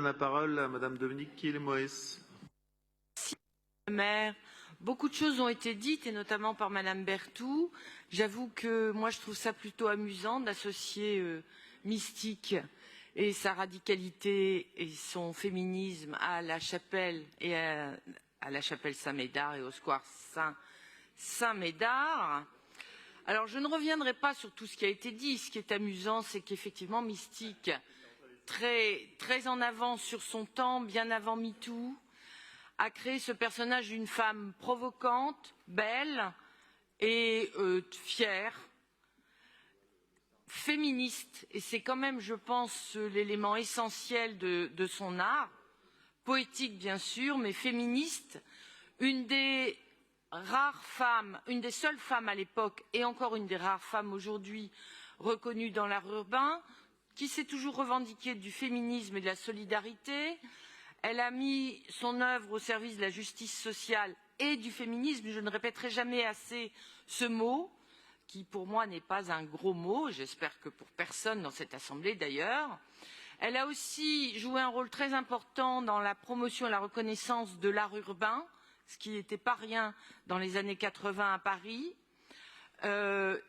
La parole à Madame Dominique Kiel-Moës. Maire, beaucoup de choses ont été dites, et notamment par Madame Berthoud. J'avoue que moi, je trouve ça plutôt amusant d'associer Mystique et sa radicalité et son féminisme à la chapelle et à la chapelle Saint-Médard et au square Saint-Médard. Alors, je ne reviendrai pas sur tout ce qui a été dit. Ce qui est amusant, c'est qu'effectivement, Mystique, très en avance sur son temps, bien avant MeToo, a créé ce personnage d'une femme provocante, belle et fière, féministe, et c'est quand même, je pense, l'élément essentiel de son art, poétique bien sûr, mais féministe, une des rares femmes, une des seules femmes à l'époque, et encore une des rares femmes aujourd'hui reconnues dans l'art urbain, qui s'est toujours revendiquée du féminisme et de la solidarité. Elle a mis son œuvre au service de la justice sociale et du féminisme. Je ne répéterai jamais assez ce mot, qui pour moi n'est pas un gros mot, j'espère que pour personne dans cette assemblée d'ailleurs. Elle a aussi joué un rôle très important dans la promotion et la reconnaissance de l'art urbain, ce qui n'était pas rien dans les années 80 à Paris.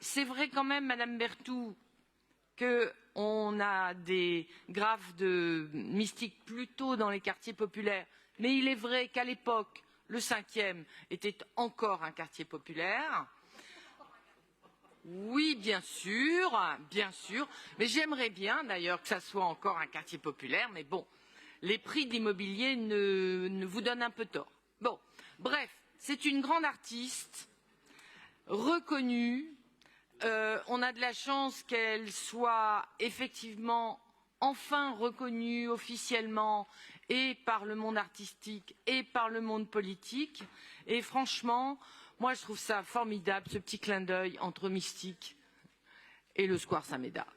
C'est vrai quand même, Madame Berthoud, qu'on a des graphes de Mystique plutôt dans les quartiers populaires, mais il est vrai qu'à l'époque, le 5e était encore un quartier populaire. Oui, bien sûr, mais j'aimerais bien d'ailleurs que ça soit encore un quartier populaire, mais bon, les prix de l'immobilier ne vous donnent un peu tort. Bon, bref, c'est une grande artiste, reconnue. On a de la chance qu'elle soit effectivement enfin reconnue officiellement et par le monde artistique et par le monde politique. Et franchement, moi je trouve ça formidable, ce petit clin d'œil entre Mystique et le square Saint-Médard.